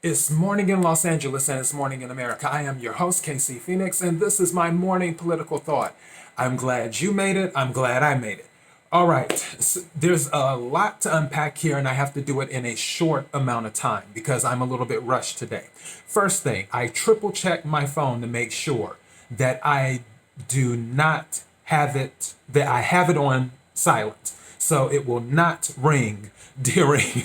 It's morning in Los Angeles and it's morning in America. I am your host, KC Phoenix, and this is my morning political thought. I'm glad you made it. I'm glad I made it. All right, so there's a lot to unpack here, and I have to do it in a short amount of time because I'm a little bit rushed today. First thing, I triple check my phone to make sure that I do not have it, that I have it on silent. So it will not ring during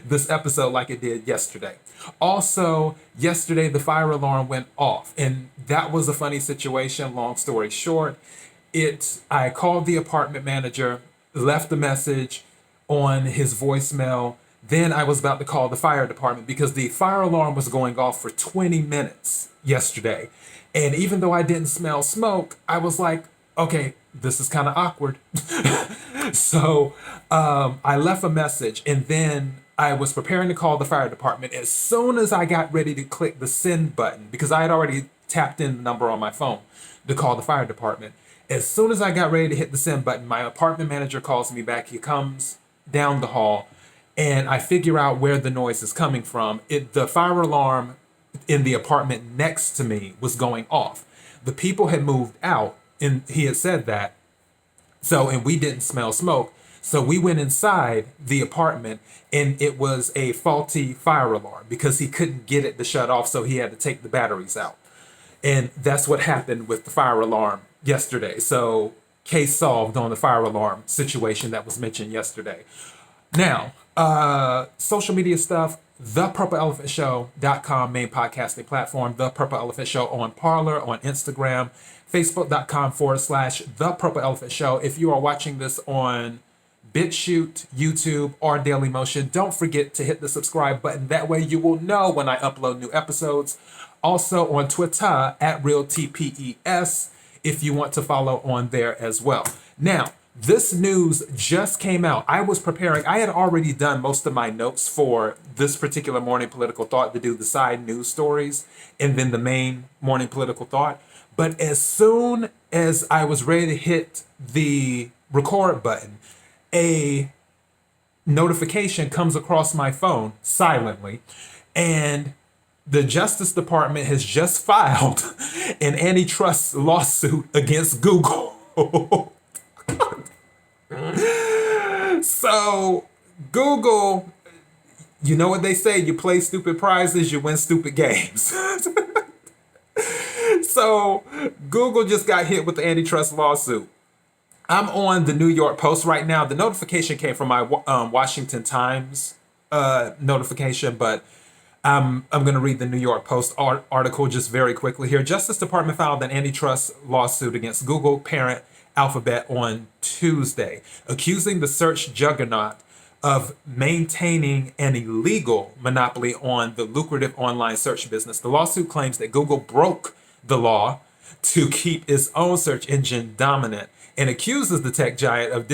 this episode like it did yesterday. Also, yesterday the fire alarm went off, and that was a funny situation. Long story short, I called the apartment manager, left a message on his voicemail. Then I was about to call the fire department because the fire alarm was going off for 20 minutes yesterday. And even though I didn't smell smoke, I was like, okay, this is kind of awkward. So I left a message, and then I was preparing to call the fire department. As soon as I got ready to click the send button, because I had already tapped in the number on my phone to call the fire department. As soon as I got ready to hit the send button, my apartment manager calls me back. He comes down the hall, and I figure out where the noise is coming from. The fire alarm in the apartment next to me was going off. The people had moved out, and he had said that. And we didn't smell smoke. So we went inside the apartment, and it was a faulty fire alarm because he couldn't get it to shut off. So he had to take the batteries out. And that's what happened with the fire alarm yesterday. So case solved on the fire alarm situation that was mentioned yesterday. Now, social media stuff, thepurpleelephantshow.com, main podcasting platform, The Purple Elephant Show on Parler, on Instagram, facebook.com/The Purple Elephant Show. If you are watching this on BitChute, YouTube, or Dailymotion, don't forget to hit the subscribe button. That way you will know when I upload new episodes. Also on Twitter @RealTPES if you want to follow on there as well. Now, this news just came out. I was preparing. I had already done most of my notes for this particular morning political thought to do the side news stories and then the main morning political thought. But as soon as I was ready to hit the record button, a notification comes across my phone silently, and the Justice Department has just filed an antitrust lawsuit against Google. So Google, you know what they say, you play stupid prizes, you win stupid games. So Google just got hit with the antitrust lawsuit. I'm on the New York Post right now. The notification came from my Washington Times notification, but I'm going to read the New York Post article just very quickly here. Justice Department filed an antitrust lawsuit against Google parent Alphabet on Tuesday, accusing the search juggernaut of maintaining an illegal monopoly on the lucrative online search business. The lawsuit claims that Google broke the law to keep its own search engine dominant and accuses the tech giant of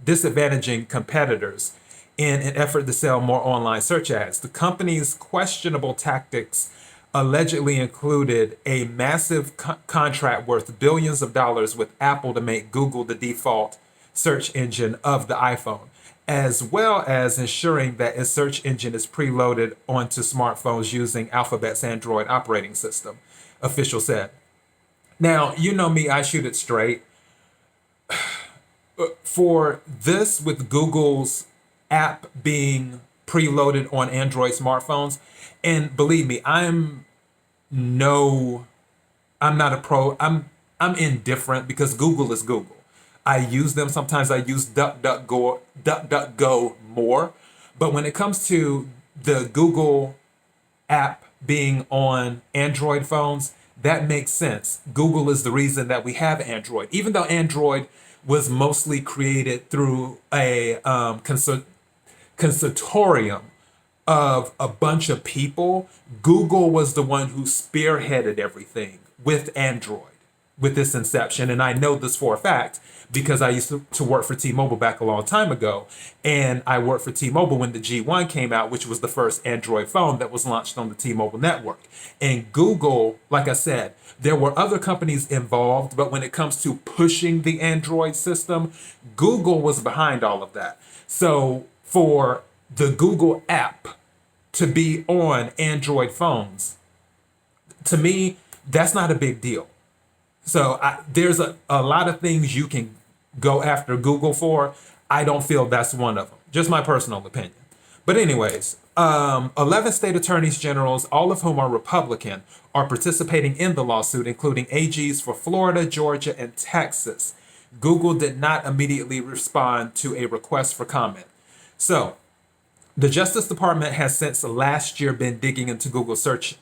disadvantaging competitors in an effort to sell more online search ads. The company's questionable tactics allegedly included a massive contract worth billions of dollars with Apple to make Google the default search engine of the iPhone, as well as ensuring that its search engine is preloaded onto smartphones using Alphabet's Android operating system, officials said. Now, you know me, I shoot it straight. For this, with Google's app being preloaded on Android smartphones, and believe me, I'm not a pro. I'm indifferent because Google is Google. I use them. Sometimes I use DuckDuckGo more. But when it comes to the Google app being on Android phones, that makes sense. Google is the reason that we have Android. Even though Android was mostly created through a consortium of a bunch of people, Google was the one who spearheaded everything with Android, with its inception. And I know this for a fact because I used to work for T-Mobile back a long time ago. And I worked for T-Mobile when the G1 came out, which was the first Android phone that was launched on the T-Mobile network. And Google, like I said, there were other companies involved, but when it comes to pushing the Android system, Google was behind all of that. So for the Google app to be on Android phones, to me, that's not a big deal. So there's a lot of things you can go after Google for. I don't feel that's one of them. Just my personal opinion. But anyways, 11 state attorneys generals, all of whom are Republican, are participating in the lawsuit, including AGs for Florida, Georgia, and Texas. Google did not immediately respond to a request for comment. So the Justice Department has since last year been digging into Google search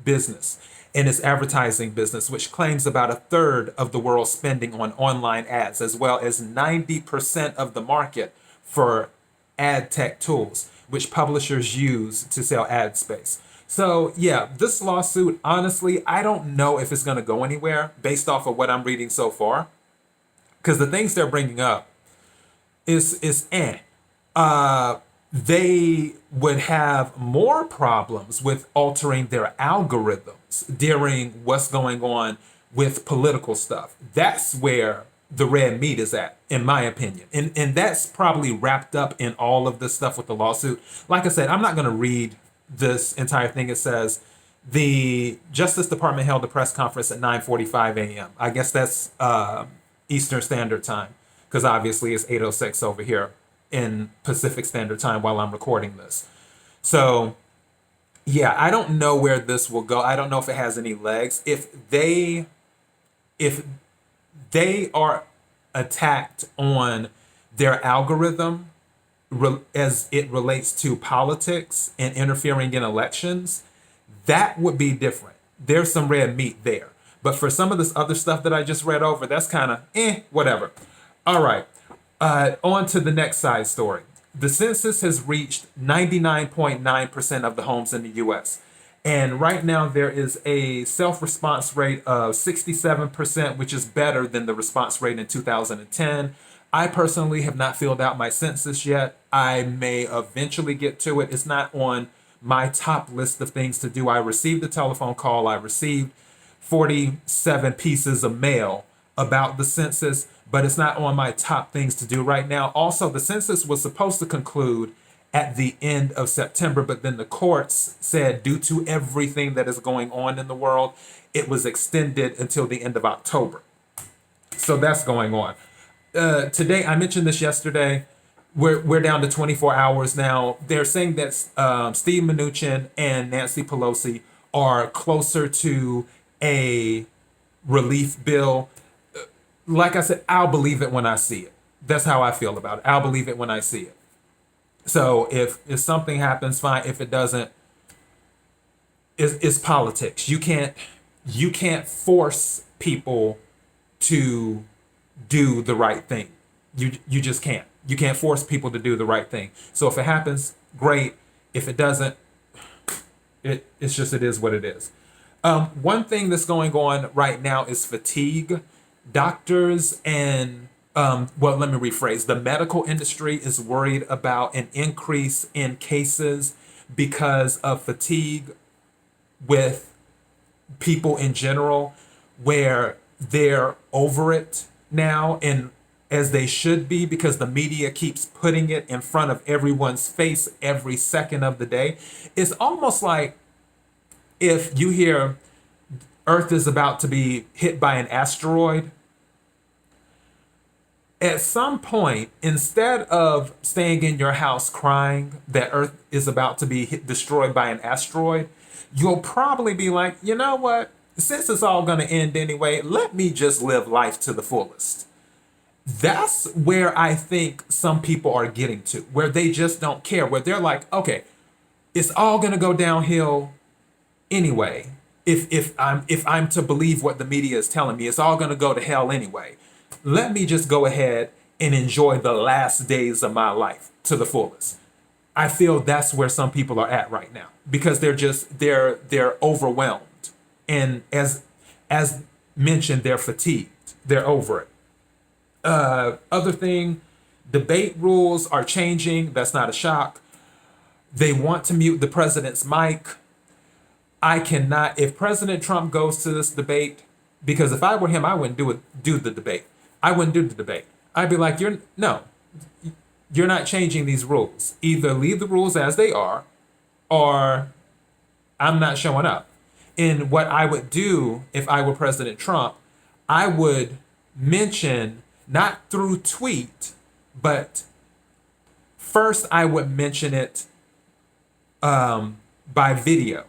business and its advertising business, which claims about a third of the world's spending on online ads, as well as 90% of the market for ad tech tools, which publishers use to sell ad space. So yeah, this lawsuit, honestly, I don't know if it's going to go anywhere based off of what I'm reading so far, because the things they're bringing up is they would have more problems with altering their algorithms during what's going on with political stuff. That's where the red meat is at, in my opinion. And that's probably wrapped up in all of this stuff with the lawsuit. Like I said, I'm not going to read this entire thing. It says the Justice Department held a press conference at 9:45 a.m. I guess that's Eastern Standard Time, because obviously it's 8:06 over here in Pacific Standard Time while I'm recording this. So yeah, I don't know where this will go. I don't know if it has any legs. If they are attacked on their algorithm as it relates to politics and interfering in elections, that would be different. There's some red meat there. But for some of this other stuff that I just read over, that's kind of whatever. All right. On to the next side story. The census has reached 99.9% of the homes in the U.S. And right now there is a self-response rate of 67%, which is better than the response rate in 2010. I personally have not filled out my census yet. I may eventually get to it. It's not on my top list of things to do. I received a telephone call. I received 47 pieces of mail about the census, but it's not on my top things to do right now. Also, the census was supposed to conclude at the end of September, but then the courts said due to everything that is going on in the world, it was extended until the end of October. So that's going on. Today, I mentioned this yesterday, we're down to 24 hours now. They're saying that Steve Mnuchin and Nancy Pelosi are closer to a relief bill. Like I said, I'll believe it when I see it. That's how I feel about it. I'll believe it when I see it. So if something happens, fine. If it doesn't, it's politics. You can't force people to do the right thing. You just can't. You can't force people to do the right thing. So if it happens, great. If it doesn't, it's just, it is what it is. One thing that's going on right now is fatigue. Doctors and well, let me rephrase. The medical industry is worried about an increase in cases because of fatigue with people in general, where they're over it now, and as they should be, because the media keeps putting it in front of everyone's face every second of the day. It's almost like if you hear Earth is about to be hit by an asteroid, at some point, instead of staying in your house crying that Earth is about to be destroyed by an asteroid, you'll probably be like, you know what? Since it's all going to end anyway, let me just live life to the fullest. That's where I think some people are getting to, where they just don't care, where they're like, okay, it's all going to go downhill anyway. If I'm to believe what the media is telling me, it's all going to go to hell anyway. Let me just go ahead and enjoy the last days of my life to the fullest. I feel that's where some people are at right now, because they're overwhelmed. And as mentioned, they're fatigued. They're over it. Other thing, debate rules are changing. That's not a shock. They want to mute the president's mic. I cannot, if President Trump goes to this debate, because if I were him, I wouldn't do the debate. I wouldn't do the debate. I'd be like, you're not changing these rules. Either leave the rules as they are, or I'm not showing up. And what I would do if I were President Trump, I would mention, not through tweet, but first I would mention it by video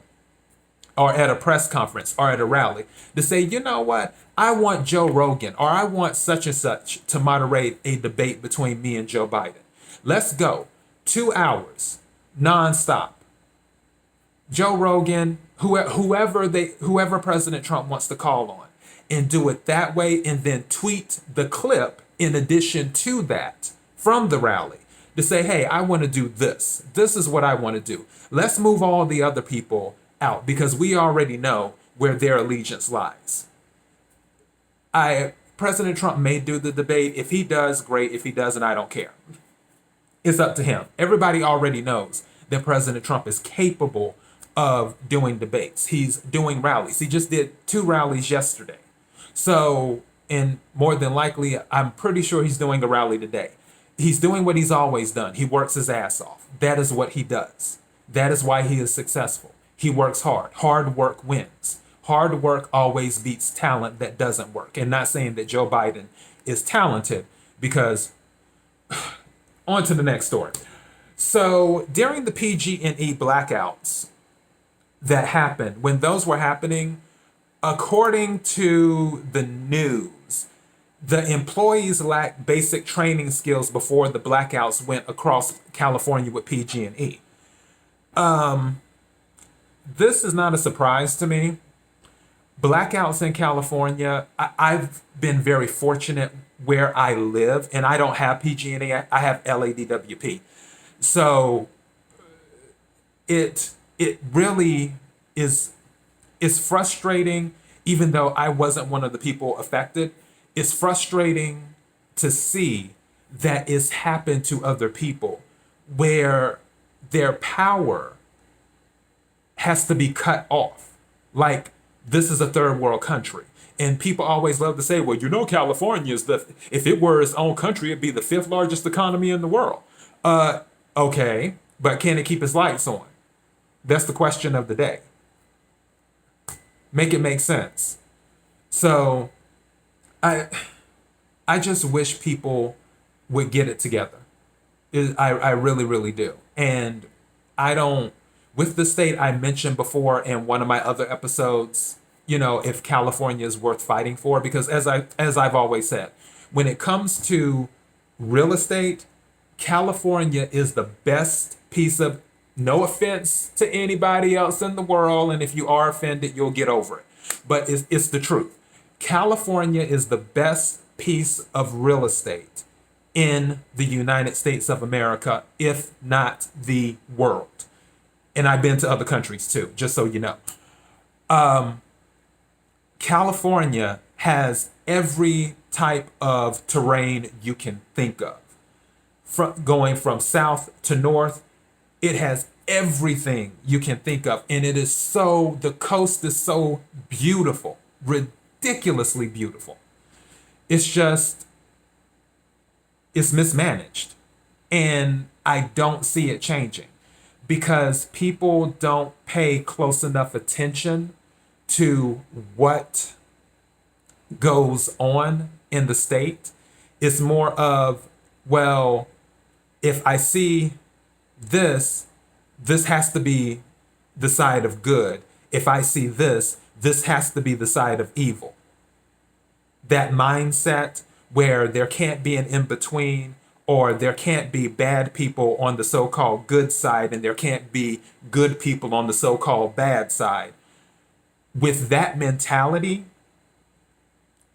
or at a press conference or at a rally to say, you know what, I want Joe Rogan or I want such and such to moderate a debate between me and Joe Biden. Let's go. 2 hours, nonstop. Joe Rogan, whoever President Trump wants to call on, and do it that way, and then tweet the clip in addition to that from the rally to say, hey, I want to do this. This is what I want to do. Let's move all the other people out because we already know where their allegiance lies. President Trump may do the debate. If he does, great. If he doesn't, I don't care. It's up to him. Everybody already knows that President Trump is capable of doing debates. He's doing rallies. He just did 2 rallies yesterday. So, and more than likely, I'm pretty sure he's doing a rally today. He's doing what he's always done. He works his ass off. That is what he does. That is why he is successful. He works hard. Hard work wins. Hard work always beats talent that doesn't work. And not saying that Joe Biden is talented, because on to the next story. So during the PG&E blackouts that happened, when those were happening, according to the news, the employees lacked basic training skills before the blackouts went across California with PG&E. This is not a surprise to me. Blackouts in California, I've been very fortunate where I live, and I don't have PG&E, I have LADWP. So it really is frustrating, even though I wasn't one of the people affected. It's frustrating to see that it's happened to other people where their power has to be cut off. Like, this is a third world country. And people always love to say, well, you know, California is if it were its own country, it'd be the 5th largest economy in the world. Okay, but can it keep its lights on? That's the question of the day. Make it make sense. So I just wish people would get it together. I really, really do. And I don't, with the state I mentioned before in one of my other episodes, you know, if California is worth fighting for, because as I've always said, when it comes to real estate, California is the best piece of, no offense to anybody else in the world, and if you are offended, you'll get over it. But it's the truth. California is the best piece of real estate in the United States of America, if not the world. And I've been to other countries too, just so you know. California has every type of terrain you can think of. Going from south to north, it has everything you can think of. And it is so, the coast is so beautiful, ridiculously beautiful. It's just, it's mismanaged. And I don't see it changing because people don't pay close enough attention to what goes on in the state. It's more of, well, if I see this has to be the side of good. If I see this has to be the side of evil. That mindset where there can't be an in-between, or there can't be bad people on the so-called good side and there can't be good people on the so-called bad side. With that mentality,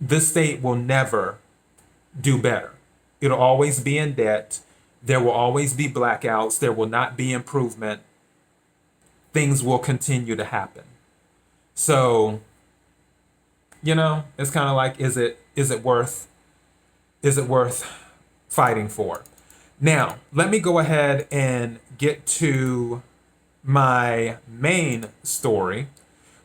this state will never do better. It'll always be in debt. There will always be blackouts. There will not be improvement. Things will continue to happen. So, you know, it's kind of like, is it worth fighting for? Now, let me go ahead and get to my main story,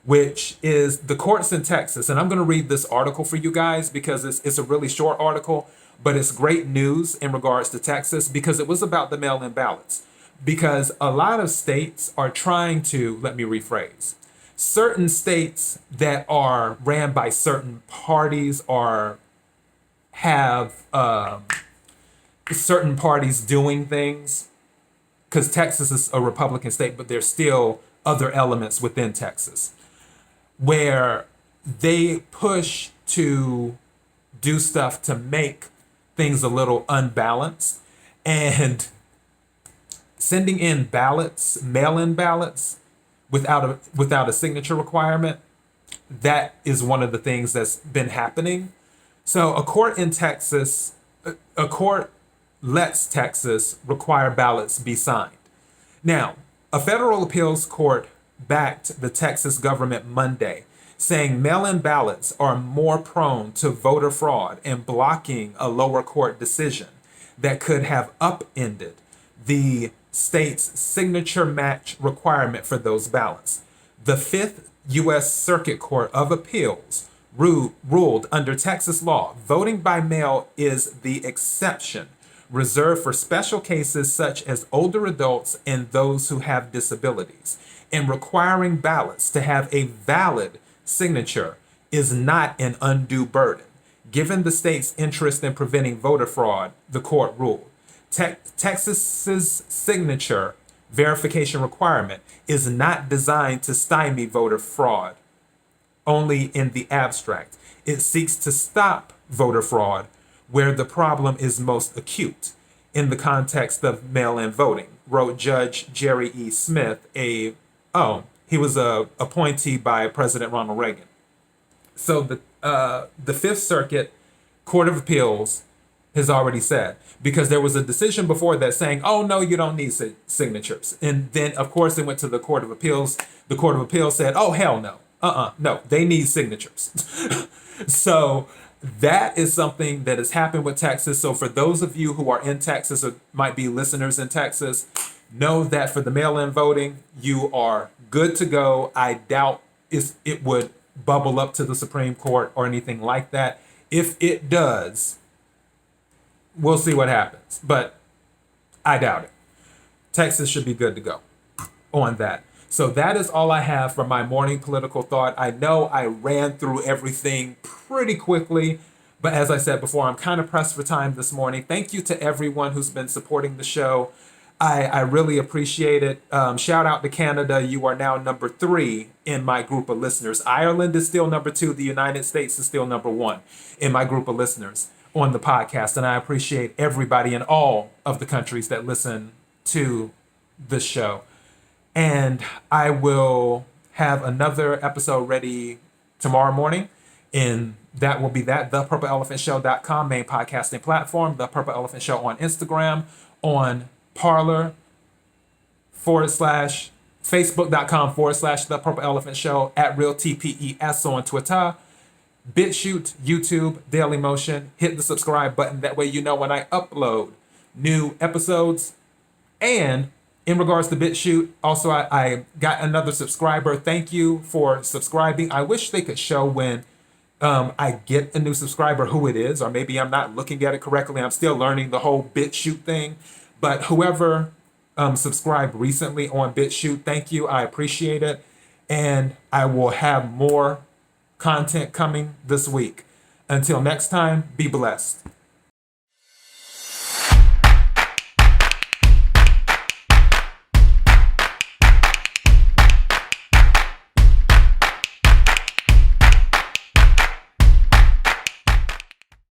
which is the courts in Texas. And I'm going to read this article for you guys because it's a really short article, but it's great news in regards to Texas because it was about the mail-in ballots. because a lot of states are trying to, let me rephrase, certain states that are ran by certain parties or have certain parties doing things, because Texas is a Republican state, but there's still other elements within Texas where they push to do stuff to make things a little unbalanced. And sending in ballots, mail-in ballots, without a signature requirement, that is one of the things that's been happening. So a court lets Texas require ballots be signed. Now, a federal appeals court backed the Texas government Monday, saying mail-in ballots are more prone to voter fraud and blocking a lower court decision that could have upended the state's signature match requirement for those ballots. The Fifth U.S. Circuit Court of Appeals ruled under Texas law, voting by mail is the exception, reserved for special cases such as older adults and those who have disabilities. And requiring ballots to have a valid signature is not an undue burden. Given the state's interest in preventing voter fraud, the court ruled. Texas's signature verification requirement is not designed to stymie voter fraud only in the abstract. It seeks to stop voter fraud where the problem is most acute in the context of mail-in voting, wrote Judge Jerry E. Smith, he was a appointee by President Ronald Reagan. So the Fifth Circuit Court of Appeals has already said, because there was a decision before that saying, oh, no, you don't need signatures. And then, of course, it went to the Court of Appeals. The Court of Appeals said, oh, hell no. No, they need signatures. So that is something that has happened with Texas. So for those of you who are in Texas or might be listeners in Texas, know that for the mail-in voting, you are good to go. I doubt it would bubble up to the Supreme Court or anything like that. If it does, we'll see what happens. But I doubt it. Texas should be good to go on that. So that is all I have for my morning political thought. I know I ran through everything pretty quickly, but as I said before, I'm kind of pressed for time this morning. Thank you to everyone who's been supporting the show. I really appreciate it. Shout out to Canada. You are now number 3 in my group of listeners. Ireland is still number 2. The United States is still number 1 in my group of listeners on the podcast. And I appreciate everybody in all of the countries that listen to the show. And I will have another episode ready tomorrow morning. And that will be thepurpleelephantshow.com, main podcasting platform, The Purple Elephant Show on Instagram, on Parler, Facebook.com/The Purple Elephant Show, @RealTPES on Twitter, BitChute, YouTube, Dailymotion. Hit the subscribe button. That way you know when I upload new episodes. And in regards to BitChute, also I got another subscriber. Thank you for subscribing. I wish they could show when I get a new subscriber who it is, or maybe I'm not looking at it correctly. I'm still learning the whole BitChute thing. But whoever subscribed recently on BitChute, thank you. I appreciate it. And I will have more content coming this week. Until next time, be blessed.